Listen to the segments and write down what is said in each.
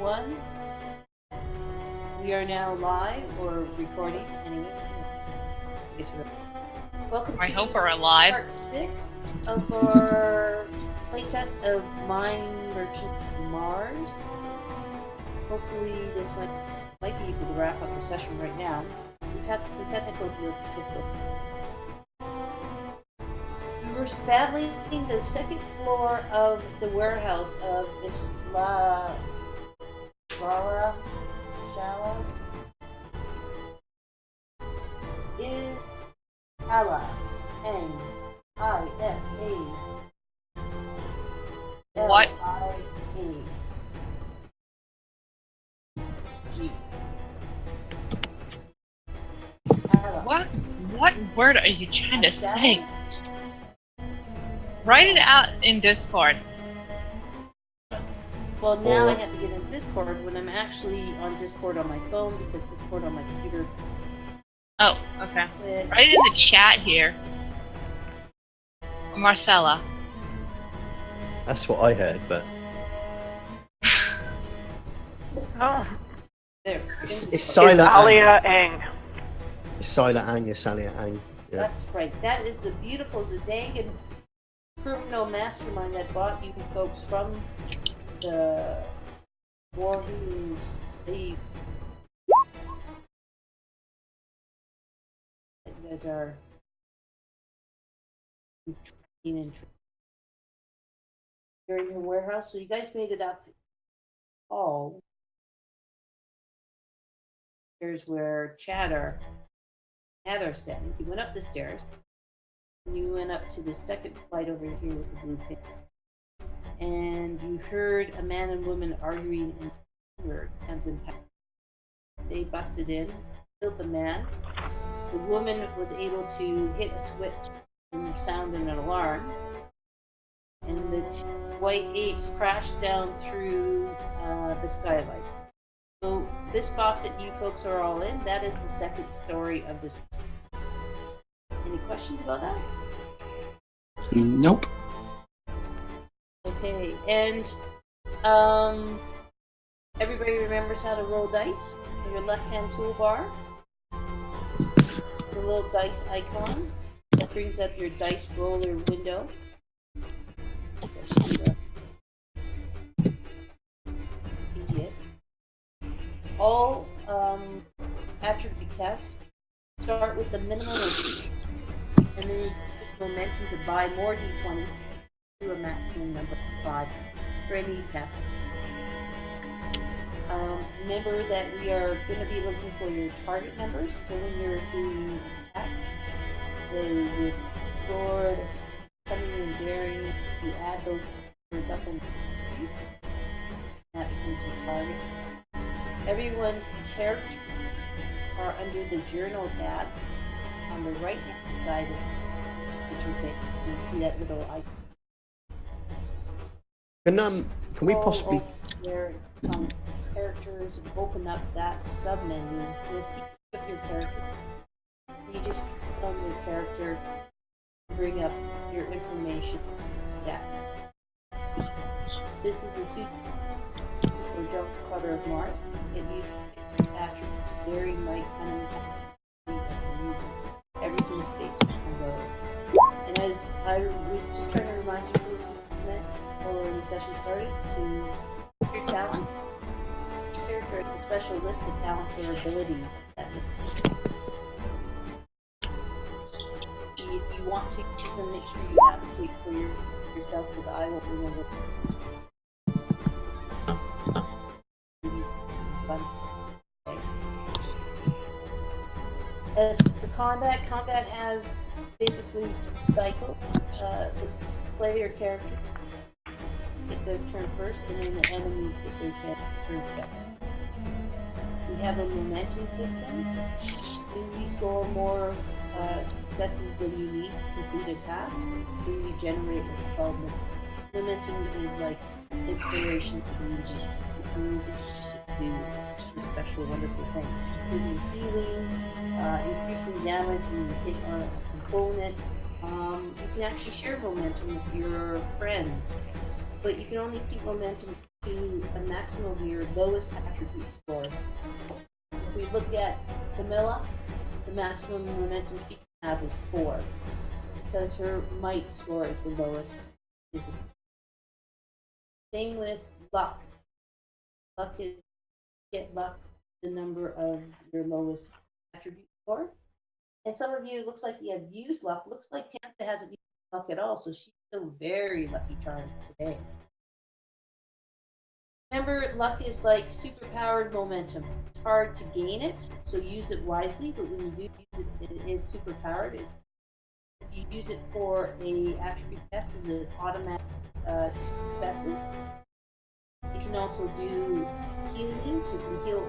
everyone. We are now live or recording anyway. Welcome I to hope we're alive. part 6 of our playtest of Mine Merchant Mars. Hopefully this might be able to wrap up the session right now. We've had some technical difficulties. We were battling the second floor of the warehouse of Shala, What? G. What word are you trying to say? Write it out in Discord. Well, now I have to get in Discord when I'm actually on Discord on my phone because Discord on my computer. Oh, okay. Write it in the chat here. Marcella. That's what I heard, but There. it's Silent Alia Ang. It's Silent Ang, it's Salia Ang. Yeah. That's right. That is the beautiful Zidane criminal mastermind that bought you folks from the Warhoo's League. You guys are in you're in your warehouse, so you guys made it up all. Here's where Chatter standing. You went up the stairs. And you went up to the second flight over here with the blue pin. And you heard a man and woman arguing in the hands in power. They busted in, killed the man. The woman was able to hit a switch and sound an alarm. And the two white apes crashed down through the skylight. So this box that you folks are all in, that is the second story of this. Any questions about that? Nope. Okay, and everybody remembers how to roll dice in your left-hand toolbar. The little dice icon that brings up your dice roller window. See it. All attribute tests start with the minimum of, and then you use momentum to buy more d20s to a maximum number of 5 for any test. Remember that we are going to be looking for your target numbers, so when you're doing attack, say with sword, cunning and daring, you add those numbers up in sheets, that becomes your target. Everyone's characters are under the journal tab on the right hand side of the interface. You see that little icon. Can we possibly Their characters and open up that sub menu. You'll see your character. You just click on your character, bring up your information stat. This is a 2 for Jump Cutter of Mars. It uses attributes, daring, might, cunning, and music. Everything's based on those. And as I was just trying to remind you before the session started, to your talents. Each character has a special list of talents or abilities. If you want to use them, make sure you advocate for yourself, because I won't remember. As the combat has basically cycle. Play your character get their turn first, and then the enemies get their turn second. We have a momentum system. When you score more successes than you need to complete a task, then you generate what's called momentum. Is like inspiration to use to do extra special, wonderful things, including healing, increasing damage when you take on a component. You can actually share momentum with your friends, but you can only keep momentum to a maximum of your lowest attribute score. If we look at Camilla, the maximum momentum she can have is 4, because her might score is the lowest. Same with luck. Luck is get luck, the number of your lowest attribute score. And some of you, it looks like you have used luck. Looks like Tanta hasn't used luck at all, so she's still very lucky charmed today. Remember, luck is like superpowered momentum. It's hard to gain it, so use it wisely. But when you do use it, it is superpowered. If you use it for a attribute test, is it automatic successes? You can also do healing, so you can heal.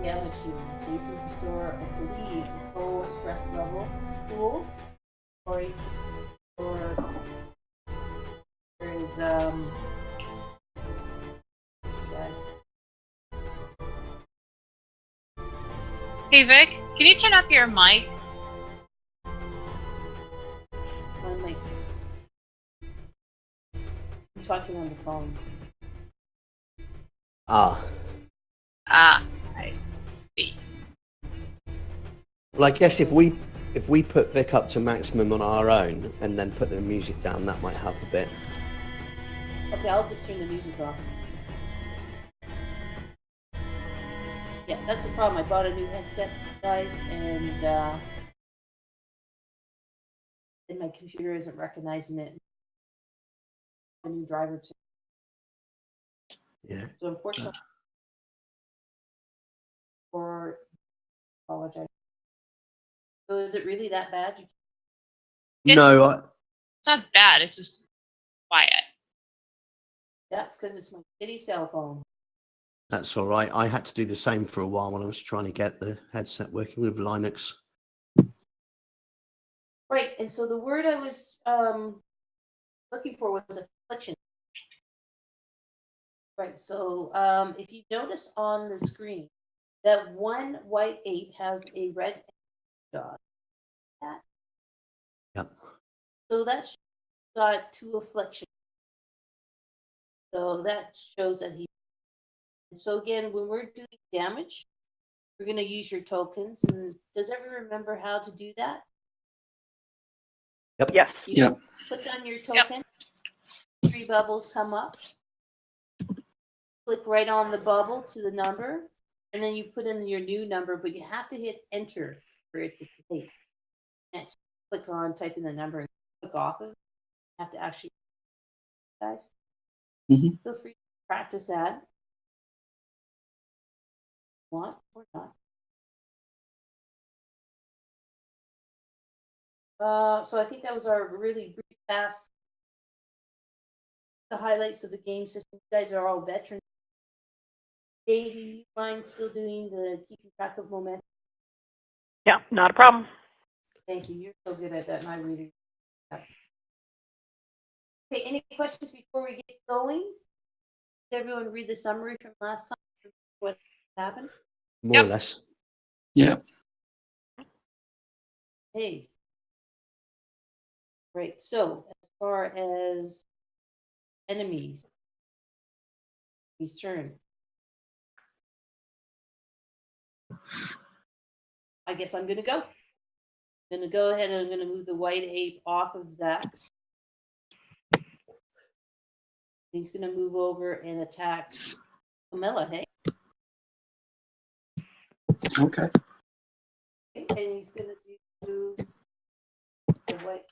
Damage healing, so you can restore, I believe, the full stress level pool, or you can, or there is yes. Hey Vic, can you turn up your mic? My mic's. I'm talking on the phone. Ah. I see. Well, I guess if we put Vic up to maximum on our own and then put the music down, that might help a bit. Okay, I'll just turn the music off. Yeah, that's the problem. I bought a new headset, guys, and my computer isn't recognizing it. A new driver too. Yeah. So unfortunately, or apologize. So is it really that bad? No, It's not bad, it's just quiet. That's because it's my shitty cell phone. that's all right. I had to do the same for a while when I was trying to get the headset working with Linux. Right, and so the word I was looking for was affliction. Right, so if you notice on the screen that one white ape has a red dot. Yep. So that's got 2 affliction. So that shows that he. So again, when we're doing damage, we're going to use your tokens. And does everyone remember how to do that? Yep. Yes. Yep. Click on your token. 3 bubbles come up. Click right on the bubble to the number, and then you put in your new number, but you have to hit enter for it to take. And click on, type in the number, and click off of it. You have to actually, guys. Mhm. Feel free to practice that. Want or not. So I think that was our really brief fast, the highlights of the game system. You guys are all veterans. Jane, do you mind still doing the keeping track of momentum? Yeah, not a problem. Thank you. You're so good at that, and I really. Okay, any questions before we get going? Did everyone read the summary from last time? What happened? More or less. Yep. Hey. Right. So as far as enemies, his turn. I guess I'm gonna go. I'm gonna go ahead and I'm gonna move the white ape off of Zach. He's gonna move over and attack Camilla, hey? Okay. And he's gonna do the white.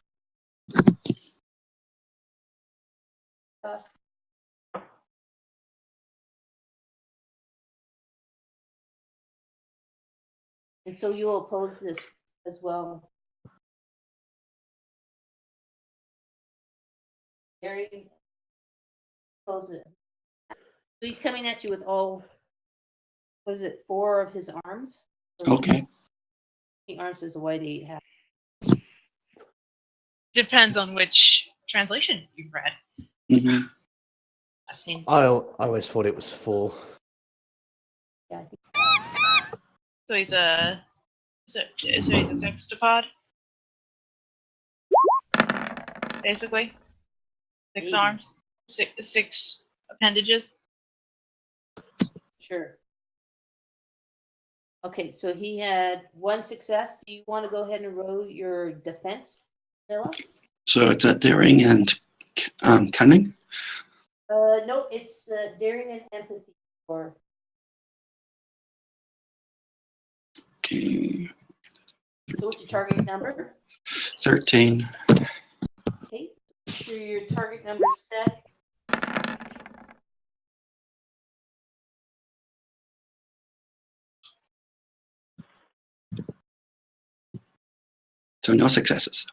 And so you'll oppose this as well. Gary, oppose it. So he's coming at you with all, was it 4 of his arms? Okay. The arms is a white 8 half. Depends on which translation you've read. Mm-hmm. I've seen. I always thought it was 4. Yeah, I think. So he's a. So he's a sextopod? basically. Six Maybe. arms, six appendages. Sure. Okay, so he had one success. Do you want to go ahead and roll your defense, Philip? So it's a daring and cunning. No, it's daring and empathy. Or Okay, so, what's your target number? 13. Okay, make sure your target number is set. So no successes.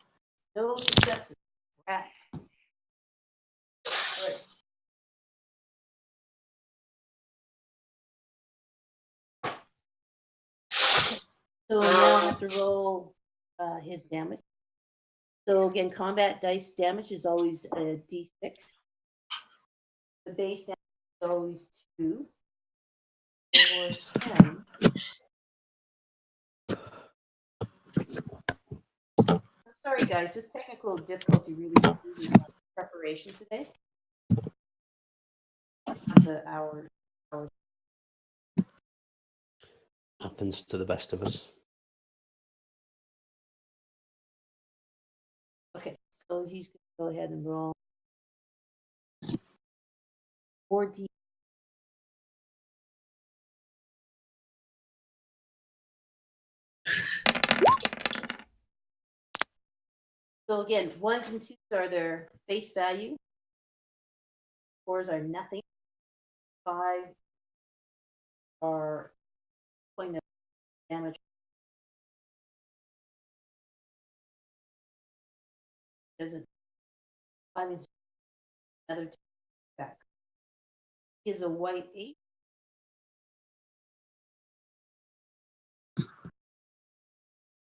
No successes. Right. All right. So now I have to roll his damage. So again, combat dice damage is always a d6. The base damage is always 2. 4, 10. I'm sorry, guys. This technical difficulty really screwed me up preparation today. The hour. Happens to the best of us. Okay, so he's going to go ahead and roll 4d. So again, 1s and 2s are their face value. 4s are nothing. 5 are point of damage. Doesn't 5 and 6, another 2 back. He is a white 8.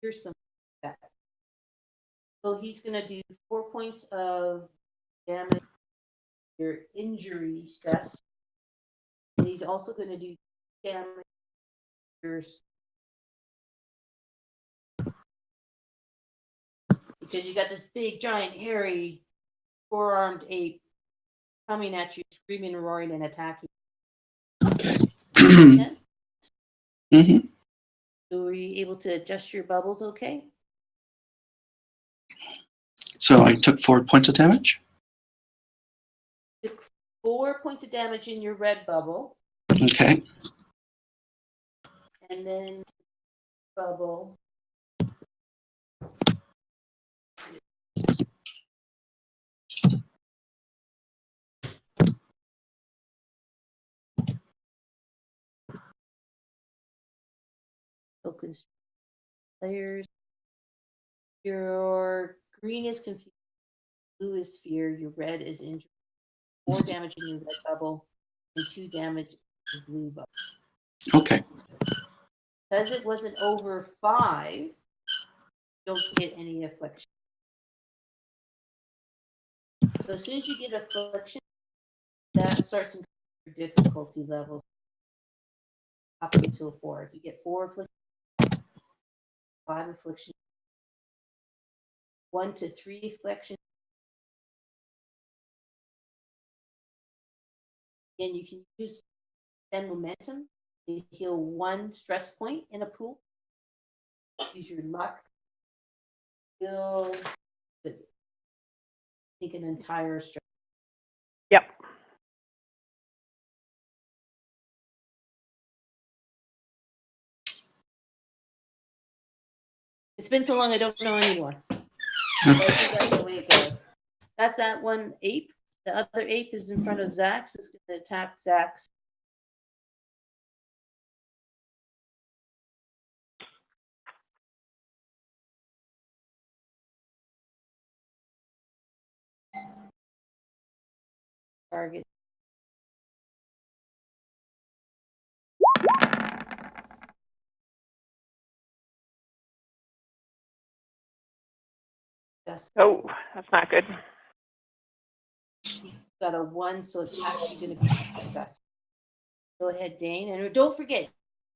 Here's some back. So he's going to do 4 points of damage, your injury stress, and he's also going to do damage your because you got this big, giant, hairy, four-armed ape coming at you, screaming, roaring, and attacking. Okay. 10. hmm So were you able to adjust your bubbles okay? So I took 4 points of damage. Took 4 points of damage in your red bubble, Okay. and then bubble. Tokens, players. Your green is confused. Blue is fear. Your red is injury. 4 damage in your red bubble, and 2 damage in your blue bubble. Okay. Because it wasn't over 5, don't get any affliction. So as soon as you get affliction, that starts increasing your difficulty levels up until 4. If you get 4 affliction, 5 affliction, 1 to 3 affliction, and you can use 10 momentum to heal 1 stress point in a pool. Use your luck. Heal, I think, an entire stress. Yep. It's been so long, I don't know anymore. But I think that's the way it goes. That's that one ape. The other ape is in front of Zax. It's going to attack Zax. Target. Yes. Oh, that's not good. He's got a 1, so it's actually going to be a success. Go ahead, Dane. And don't forget,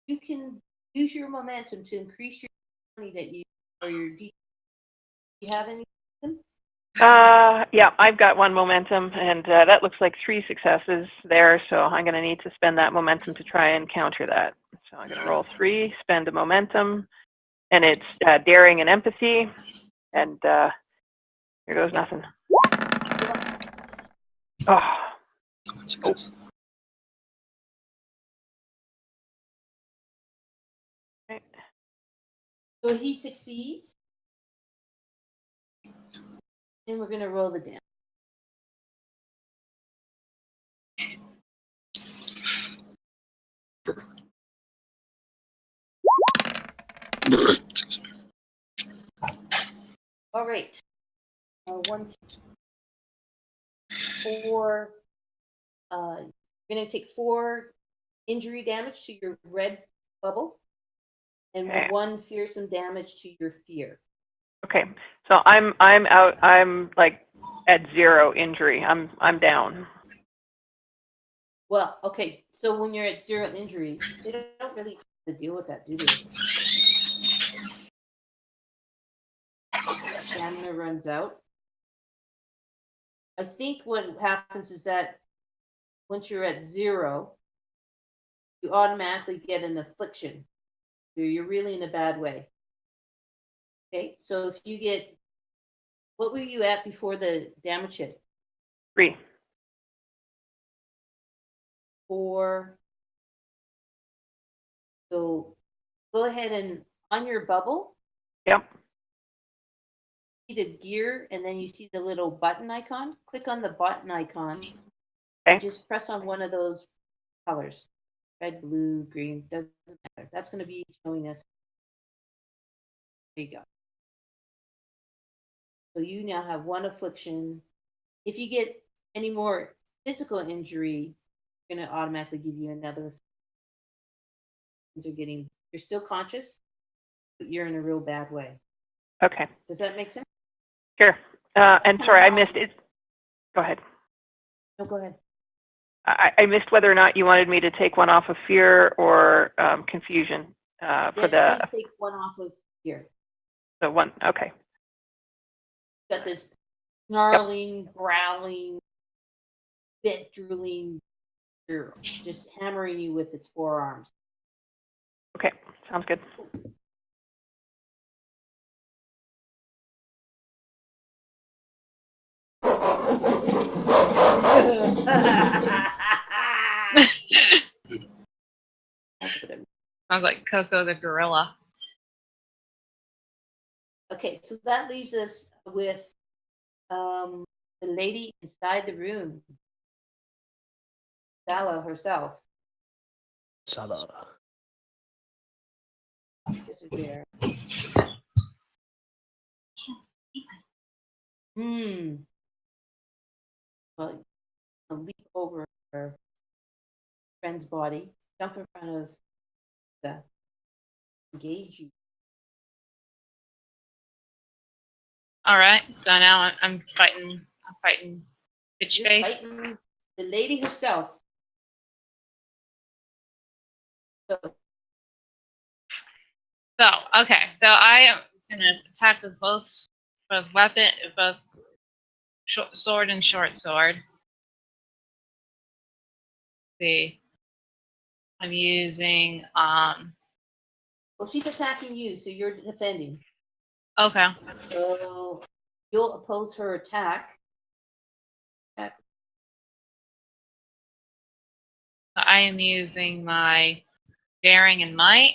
you can use your momentum to increase your money that you or your D. Do you have any? Yeah, I've got 1 momentum, and that looks like 3 successes there, so I'm going to need to spend that momentum to try and counter that. So I'm going to roll 3, spend a momentum, and it's daring and empathy, and here goes nothing. Oh, One success. right. So he succeeds. And we're going to roll the damage. All right. 1, 2, 4. You're going to take 4 injury damage to your red bubble, and Okay. 1 fearsome damage to your fear. Okay, so I'm out. I'm like at 0 injury. I'm down. Well, okay. So when you're at 0 injury, they don't really have to deal with that, do they? Stamina runs out. I think what happens is that once you're at 0, you automatically get an affliction. You're really in a bad way. Okay, so if you get, what were you at before the damage hit? 3. 4. So go ahead and on your bubble, Yep. see the gear, and then you see the little button icon. Click on the button icon Okay. and just press on one of those colors. Red, blue, green, doesn't matter. That's going to be showing us. There you go. So you now have 1 affliction. If you get any more physical injury, it's going to automatically give you another. You're still conscious, but you're in a real bad way. Okay. Does that make sense? Sure. And sorry, I missed it. Go ahead. No, go ahead. I missed whether or not you wanted me to take 1 off of fear or confusion for Yes, the please take 1 off of here. 1. Okay. Got this snarling, growling, bit drooling, just hammering you with its forearms. Okay. Sounds good. Sounds like Coco the gorilla. Okay, so that leaves us with the lady inside the room, Sala herself. Salah. Is there? Well, I'll leap over her friend's body, jump in front of the engage you. All right. So now I'm fighting. I'm fighting bitch You're face. fighting the lady herself. So So okay. So I am gonna attack with both weapon, both short sword and short sword. See, I'm using well, she's attacking you, so you're defending. Okay. So you'll oppose her attack. I am using my daring and might.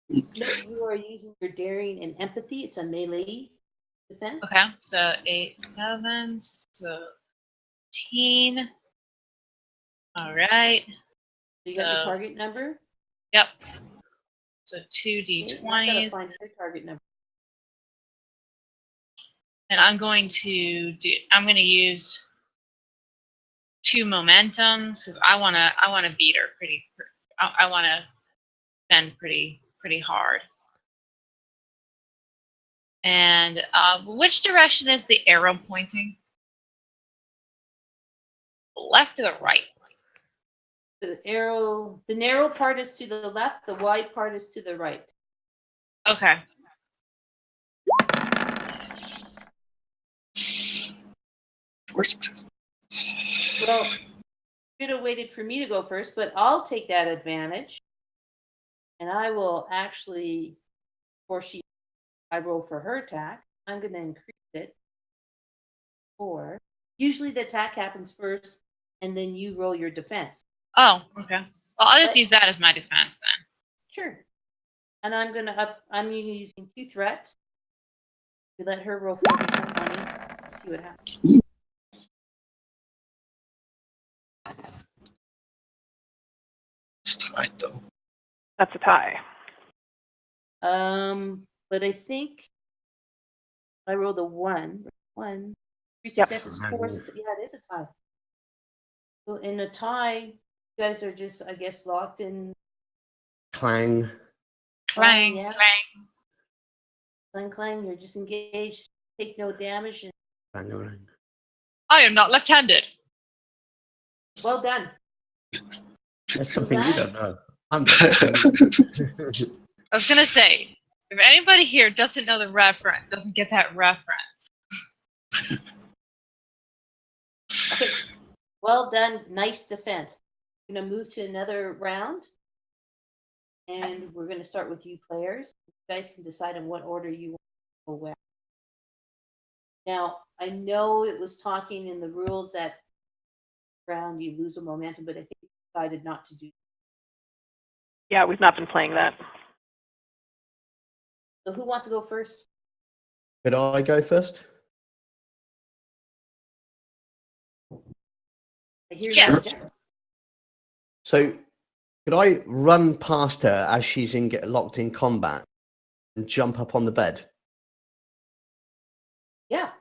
No, you are using your daring and empathy. It's a melee defense. Okay. So 8, 7, so 10. All right. So you got your target number? Yep. So 2 Okay, now I've got to d20s. find her target number. And I'm going to use 2 momentums because I wanna beat her pretty. I wanna spend pretty hard. And which direction is the arrow pointing? Left or the right? The narrow part is to the left, the wide part is to the right. Okay. 4 successes. Well, should have waited for me to go first, but I'll take that advantage. And I will actually, before I roll for her attack, I'm going to increase it. 4. Usually the attack happens first, and then you roll your defense. Oh, okay. Well, I'll just But- use that as my defense then. Sure. And I'm using 2 threats. We let her roll 4d20. See what happens. It's tied though. That's a tie. But I think I rolled a 1. 1. 3 Yep. successes, 4 successes. Yeah, it is a tie. So in a tie, you guys are just, I guess, locked in. Clang. Clang, yeah. clang. Clang, clang. You're just engaged. Take no damage. And Bang around. I am not left-handed. well done. That's something you don't know. I'm I was gonna say, if anybody here doesn't know the reference, doesn't get that reference. Okay. Well done. Nice defense. We're going to move to another round. And we're going to start with you players. You guys can decide in what order you want to go where. Now, I know it was talking in the rules that round you lose a momentum, but I think you decided not to do. Yeah, we've not been playing that. So who wants to go first? Could I go first? I hear Yes. you. So, could I run past her as she's locked in combat and jump up on the bed? Yeah.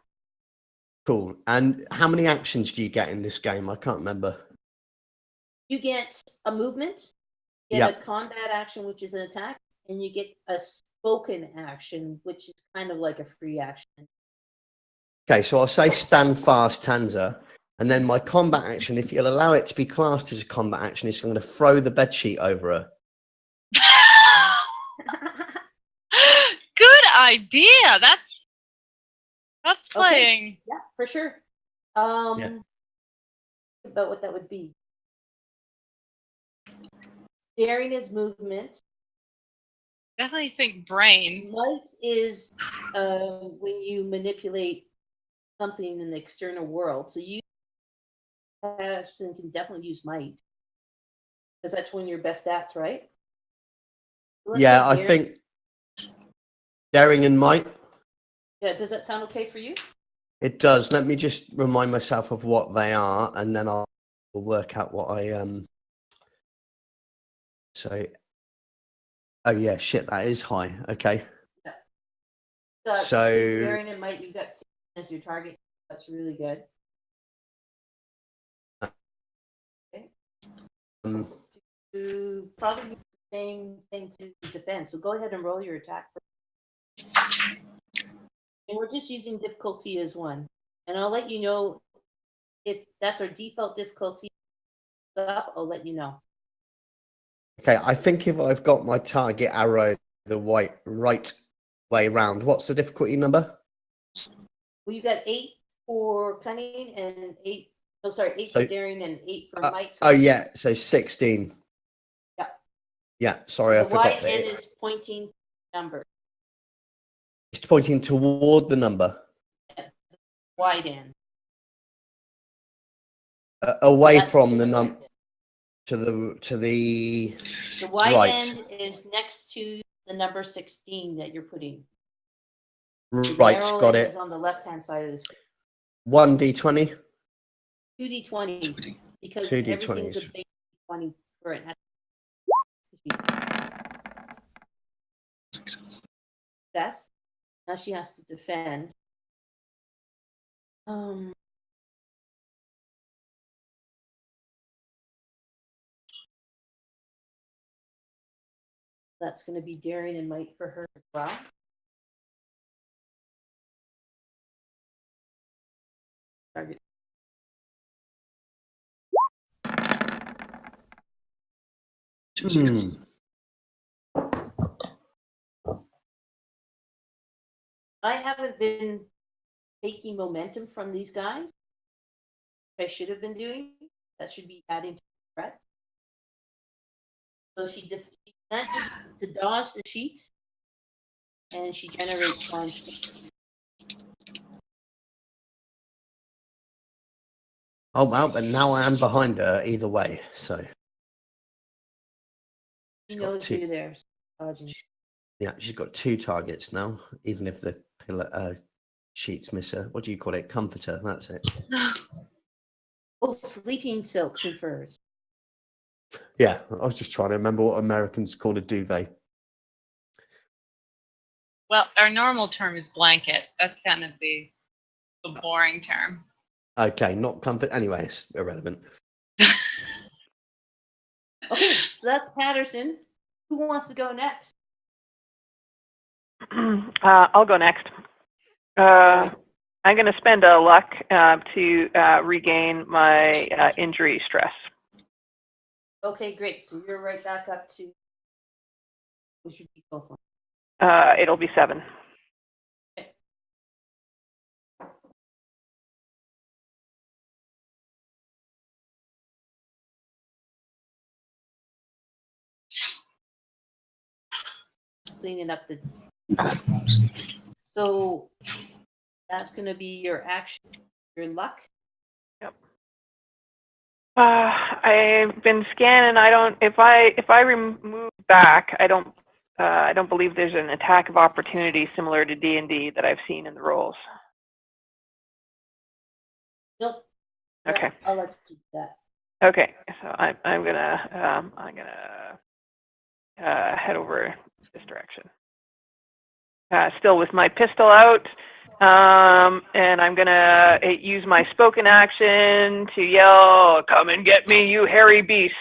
Cool. And how many actions do you get in this game? I can't remember. You get a movement, you get a combat action, which is an attack, and you get a spoken action, which is kind of like a free action. Okay, so I'll say stand fast, Tanza. And then my combat action, if you'll allow it to be classed as a combat action, is I'm going to throw the bedsheet over her. Good idea. That's playing. Okay. Yeah, for sure. Yeah. About what that would be. Daring is movement. Definitely think brain. Might is when you manipulate something in the external world. So you person can definitely use might. Because that's one of your best stats, right? Let's Yeah, go I daring. think daring and might. Yeah, does that sound okay for you? It does. Let me just remind myself of what they are, and then I'll work out what I So, oh yeah, shit, that is high. Okay. So daring and might, you've got 6 as your target. That's really good. Okay. You probably use the same thing to defend. So go ahead and roll your attack. And we're just using difficulty as 1. And I'll let you know if that's our default difficulty up, I'll let you know. okay, I think if I've got my target arrow the right way round, what's the difficulty number? Well, you got 8 for cunning and 8. Oh, sorry, 8 So- for daring and 8 for might. So Oh yeah, so 16. Yeah. Yeah, sorry, I the forgot wide that. end is pointing number. It's pointing toward the number. Wide end. Away That's from the number incorrect. to the The wide right. end is next to the number 16 that you're putting. The Right, narrow got end it. is on the left-hand side of the screen. 1d20. 2d20s, because 2d20s. everything's a base 20 for an success. Now she has to defend. That's going to be daring and might for her as well. Target. I haven't been taking momentum from these guys. I should have been doing. That should be adding to the threat. So she manages to dodge the sheet, and she generates one. Oh well, but now I am behind her either way. So She she's got knows two. you're there. Dodging. Yeah, she's got 2 targets now. Even if the pillar sheets miss her. What do you call it? Comforter. That's it. Oh, sleeping silks and furs. Yeah, I was just trying to remember what Americans call a duvet. Well, our normal term is blanket. That's kind of the boring term. Okay, not comfort. Anyway, it's irrelevant. Okay, so that's Patterson. Who wants to go next? I'll go next. I'm going to spend a luck to regain my injury stress. Okay, great. So you're right back up to. What's your default one? It'll be 7. Cleaning up the. So that's going to be your action, your luck. Yep. I've been scanning. I don't. If I remove back, I don't believe there's an attack of opportunity similar to D&D that I've seen in the rolls. Nope. Okay. I'll let you do that. Okay. So I'm gonna head over this direction. Still with my pistol out, and I'm gonna use my spoken action to yell, "Come and get me, you hairy beast!"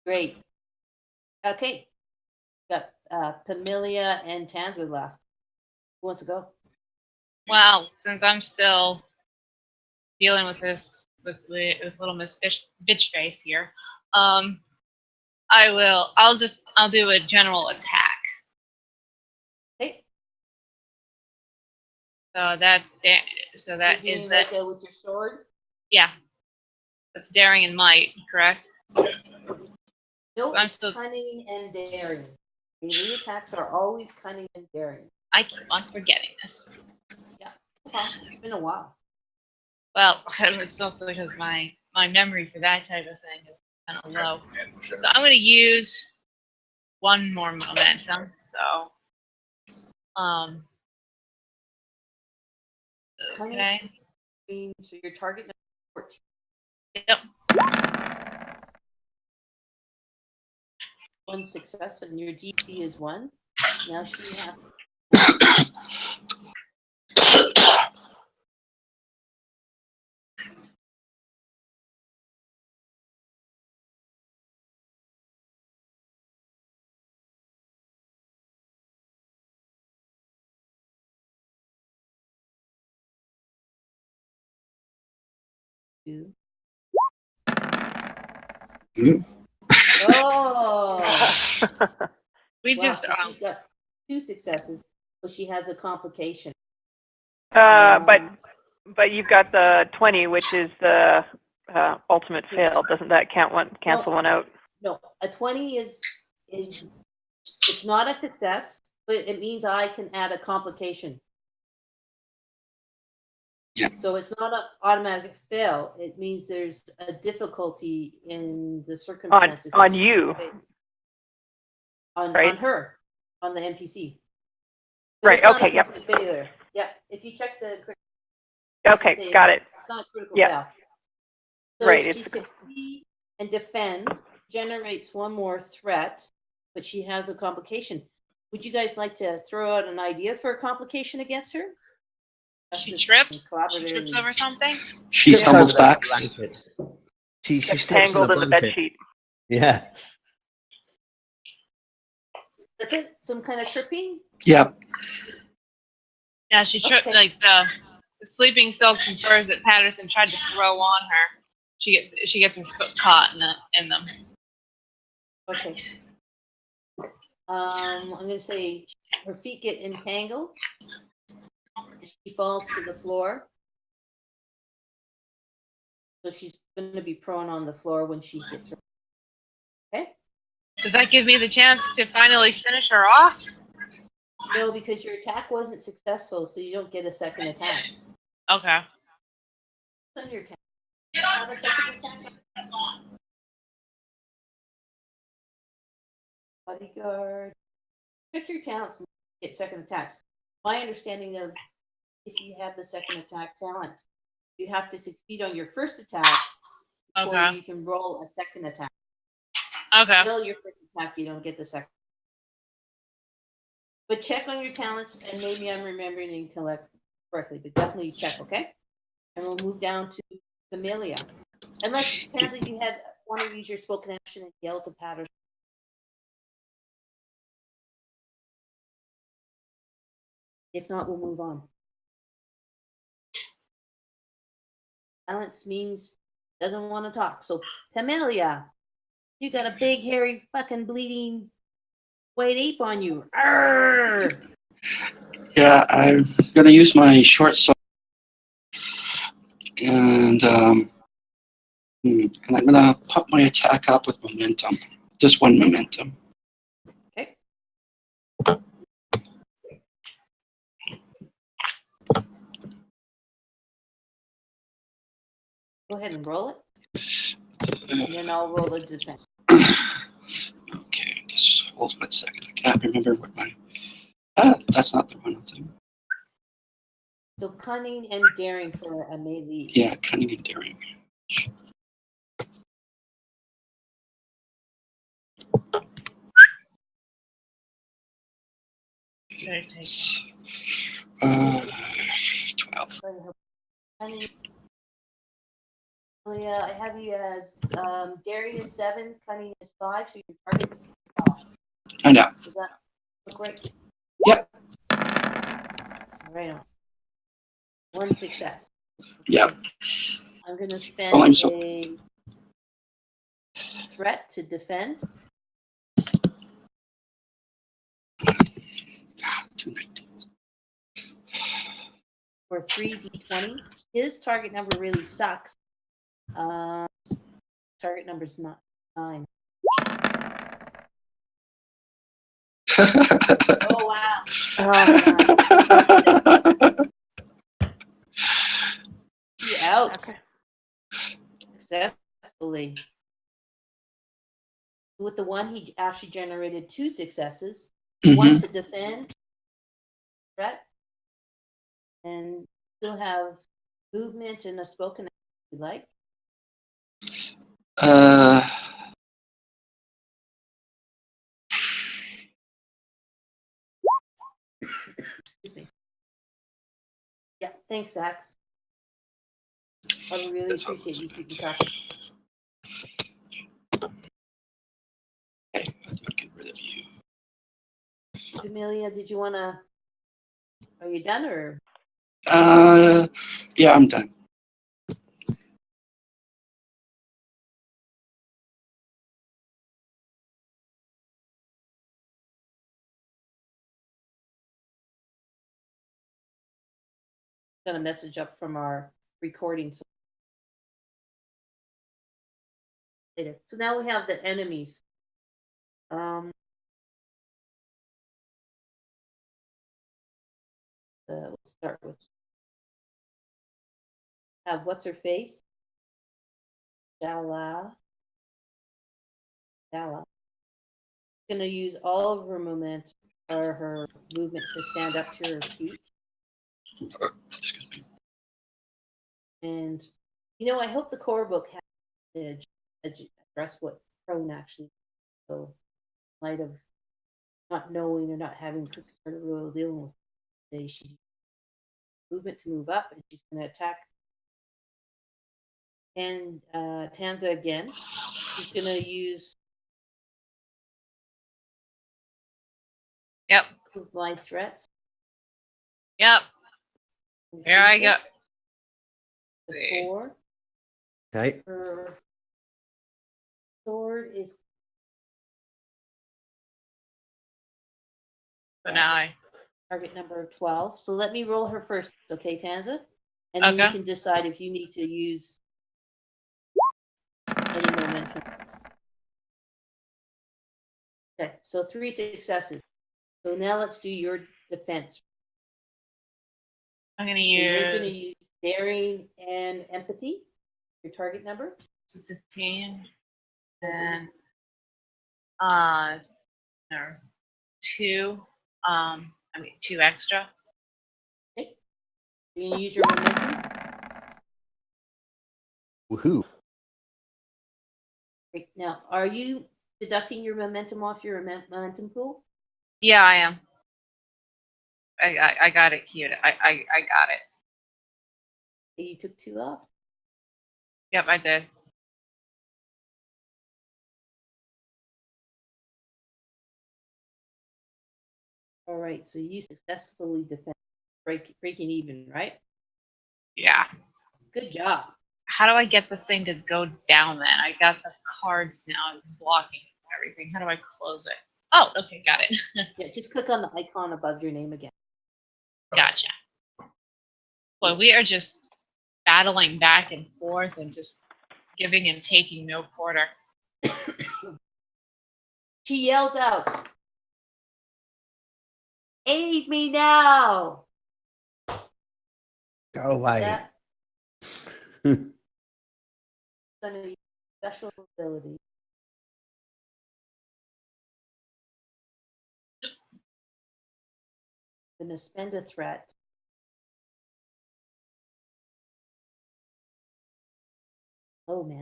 Great. Okay. Got Pamelia and Tanzer left. Who wants to go? Well, since I'm still dealing with this with little Miss Bitch Face here, I'll do a general attack. Okay. So that's so that You're is doing that. like with your sword? Yeah, that's daring and might, correct? No, I'm it's still. cunning and daring. Melee attacks are always cunning and daring. I keep on forgetting this. Yeah. It's been a while. Well, it's also because my memory for that type of thing is kind of low. So I'm going to use one more momentum. So, okay. So your target number 14. Yep. 1 success, and your DC is 1. Now she has. Two. Oh! We Wow, just so she's got 2 successes, but she has a complication. But you've got the 20, which is the ultimate fail. Doesn't that cancel one out? No, a 20 is it's not a success, but it means I can add a complication. Yeah. So it's not an automatic fail. It means there's a difficulty in the circumstances. On you. On her, on the NPC. But Right. Okay. Yep. Failure. Yeah. If you check the. Okay. Got it. It's not critical fail. So right. She succeeds and defends, generates one more threat, but she has a complication. Would you guys like to throw out an idea for a complication against her? She trips over something. She stumbles back. She slips tangled in the bed sheet. Yeah. That's it. Some kind of tripping. Yep. Yeah, she tripped like the sleeping silks and furs that Patterson tried to throw on her. She gets her foot caught in them. Okay. I'm gonna say her feet get entangled, She falls to the floor. So she's going to be prone on the floor when she hits her. Okay? Does that give me the chance to finally finish her off? No, because your attack wasn't successful, so you don't get a second attack. Okay. It's on your attack. Have a second attack. Bodyguard. Check your talents and get second attacks. My understanding of if you have the second attack talent, you have to succeed on your first attack before Okay. you can roll a second attack. Okay. Fail your first attack, you don't get the second. But check on your talents, and maybe I'm remembering correctly, but definitely check, okay? And we'll move down to Familia. Unless, Tanza, you want to use your spoken action and yell to Patterson. If not, we'll move on. Silence means doesn't want to talk. So, Familia, you got a big, hairy, fucking bleeding white ape on you. Arrgh! Yeah, I'm gonna use my short sword, and I'm gonna pump my attack up with momentum. Just one momentum. Okay. Go ahead and roll it. And then I'll roll the defense. Okay, just hold 1 second. I can't remember what my. That's not the one I'm thinking. So cunning and daring for a melee. Yeah, cunning and daring. Uh, 12. Cunning. Familia, I have you as daring is 7, cunning is 5, so your target is 5. I know. Does that look right? Yep. Right on. 1 success. Yep. I'm going to spend Well, I'm so. a threat to defend. 219. For 3d20. His target number really sucks. Target number is 9. Oh, wow. Oh, You out. okay. Successfully. With the one, he actually generated 2 successes. One to defend, threat, and still have movement and a spoken if you like. Excuse me. Yeah, thanks, Zach. I really appreciate you keeping talking. Okay, I'm gonna get rid of you. Amelia, did you want to? Are you done or? Yeah, I'm done. Got a message up from our recording later. So now we have the enemies. We'll start with have what's her face? Dala. Going to use all of her movement or her movement to stand up to her feet. Excuse me. And I hope the core book has address what prone actually is. So, in light of not knowing or not having quick start of royal dealing with, say she movement to move up, and she's going to attack. And Tanza again. She's going to use. Yep. My threats. Yep. Here I go. The 4. Okay. Her sword is. So now target number 12. So let me roll her first, okay, Tanza? And then you Okay. can decide if you need to use any momentum. Okay, so 3 successes. So now let's do your defense. I'm gonna So you're going to use use daring and empathy, your target number. 15 and no, 2. I mean 2 extra. Okay. You're going to use your momentum. Woohoo! Great. Now, are you deducting your momentum off your momentum pool? Yeah, I am. I got it queued. I got it. You took 2 off. Yep, I did. All right, so you successfully defend, breaking even, right? Yeah. Good job. How do I get this thing to go down then? I got the cards now blocking everything. How do I close it? Oh, okay, got it. Yeah, just click on the icon above your name again. Gotcha. Boy, we are just battling back and forth and just giving and taking no quarter. She yells out, "Aid me now!" Go away. That going to use special ability. I'm going to spend a threat. Oh man.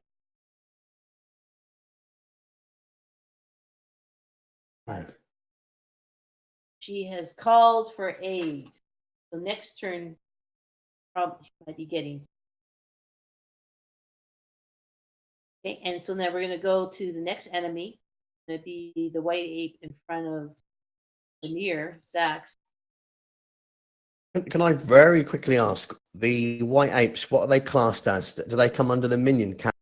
She has called for aid. So next turn, probably she might be getting. Okay, and so now we're going to go to the next enemy. It's going to be the white ape in front of the mirror, Zax. Can I very quickly ask, the white apes, what are they classed as? Do they come under the minion cat?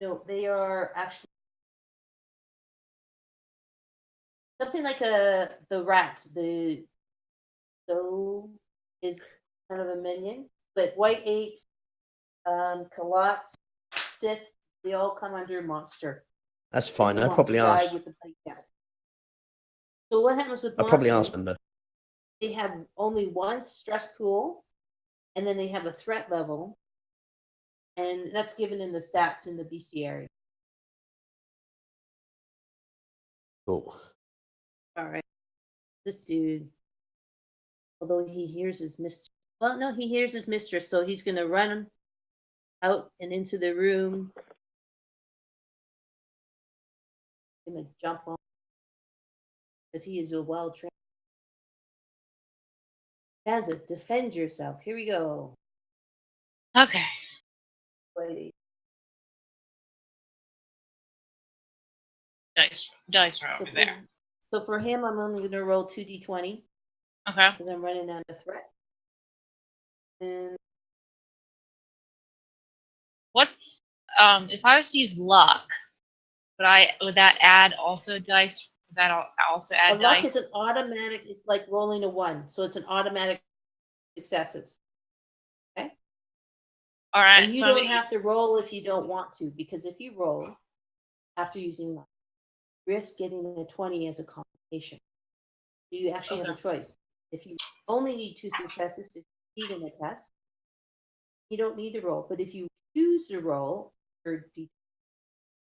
No, they are actually something like the rat. The so is kind of a minion, but white apes, Kalat, Sith, they all come under monster. That's fine. The I probably monster guy asked. with the plate test. So what happens with I probably monsters? asked them though. They have only one stress pool, and then they have a threat level, and that's given in the stats in the bestiary. Cool. All right, this dude, although he hears his mistress, well, no, he hears his mistress, so he's gonna run out and into the room. He's gonna jump on because he is a well trained. Tanza, defend yourself. Here we go. Okay. Wait. Dice are over there. So for him, I'm only gonna roll 2d20 Okay. because I'm running out of threat. And What if I was to use luck, would that add also dice? Would that also add a luck dice? is an automatic. It's like rolling a 1, so it's an automatic successes. Okay. All right. And you So don't have to roll if you don't want to, because if you roll after using luck, you risk getting a 20 as a complication. So you actually have a choice. If you only need 2 successes to succeed in a test, you don't need to roll. But if you choose to roll, or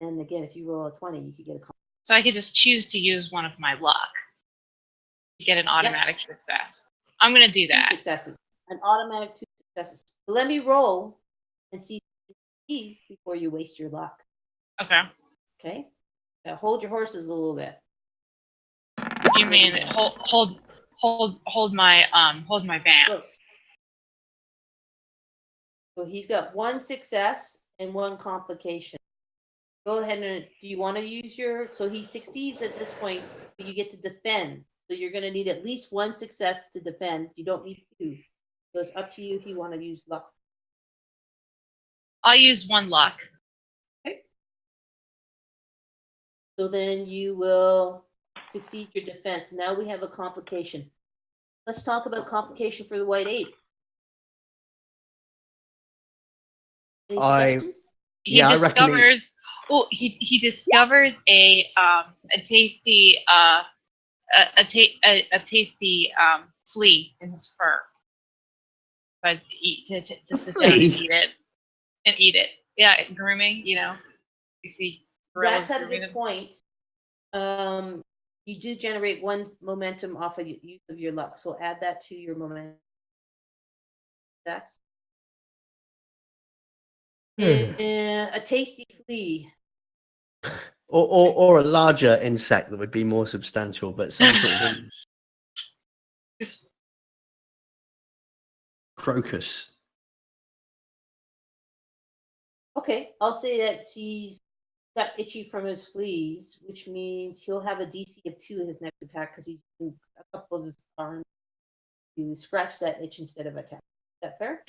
and again, if you roll a 20, you could get a complication. So I could just choose to use one of my luck to get an automatic success. I'm gonna do 2 that. successes, an automatic 2 successes. But let me roll and see these before you waste your luck. Okay. Okay. Now hold your horses a little bit. You mean hold my bands? So he's got 1 success and 1 complication. Go ahead and do you want to use your? So he succeeds at this point, but you get to defend. So you're going to need at least 1 success to defend. You don't need 2. So it's up to you if you want to use luck. I'll use 1 luck. Okay. So then you will succeed your defense. Now we have a complication. Let's talk about complication for the white ape. Any I- suggestions? He Yeah, I reckon discovers. Oh, he discovers a tasty a tasty flea in his fur. But to sit down and flea? eat it. Yeah, grooming. You know, you see gorillas Zach's had a grooming good them. point. You do generate 1 momentum off of use of your luck, so add that to your momentum. Zach? A tasty flea. Or a larger insect that would be more substantial, but some sort of crocus. Okay, I'll say that he's got itchy from his fleas, which means he'll have a DC of 2 in his next attack because he's using a couple of his arms to scratch that itch instead of attack. Is that fair?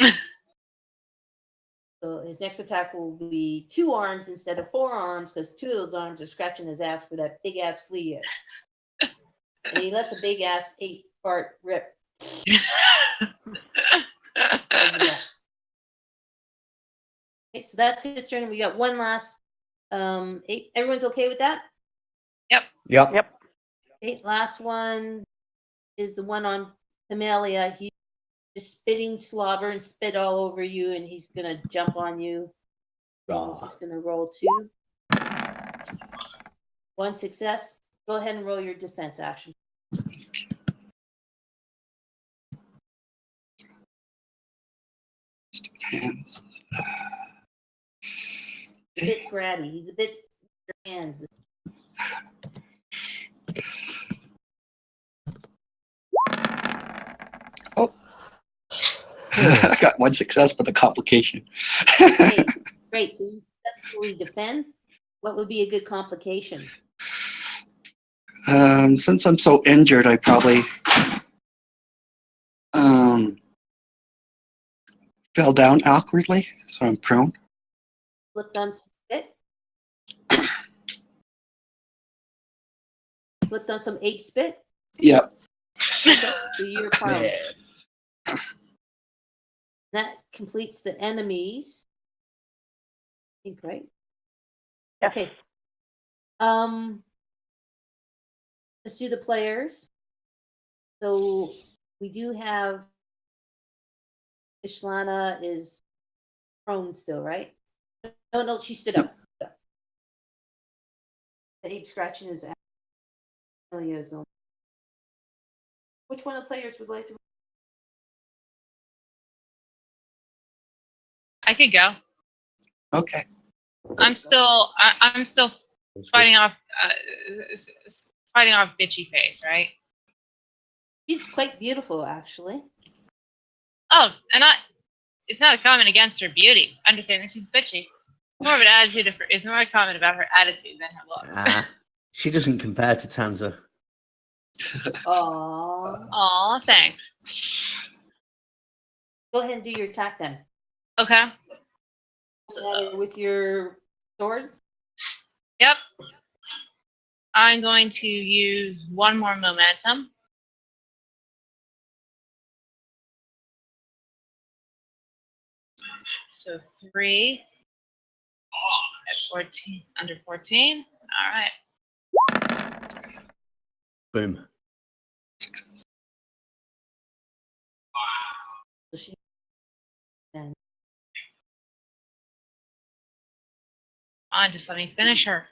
So his next attack will be 2 arms instead of 4 arms because 2 of those arms are scratching his ass where that big ass flea is. And he lets a big ass ape fart rip. Okay, so that's his turn. We got one last ape. Everyone's okay with that? Yep. Okay, last one is the one on Himalaya. He's just spitting slobber and spit all over you, and he's gonna jump on you. He's just gonna roll 2. 1 success. Go ahead and roll your defense action. Hands. A bit bratty. He's a bit hands. Oh. I got 1 success with a complication. Okay, great. So you successfully defend. What would be a good complication? Since I'm so injured, I probably fell down awkwardly, so I'm prone. Slipped on some spit. Slipped on some ape spit. Yep. Okay, so you're prone. Yeah. That completes the enemies. I think, right? Yes. Okay. Let's do the players. So we do have Ishlana is prone still, right? No, she stood up. The ape scratching his ass. Which one of the players would like to? I could go. Okay. I'm still fighting off bitchy face, right? She's quite beautiful, actually. Oh, and it's not a comment against her beauty. I'm just saying that she's bitchy. More of an attitude. It's more a comment about her attitude than her looks. She doesn't compare to Tanza. Aww. Aw, thanks. Go ahead and do your attack then. Okay. With your swords. Yep. I'm going to use 1 more momentum. So 3 at 14, under 14. All right. Boom. So she. Then Come on, just let me finish her.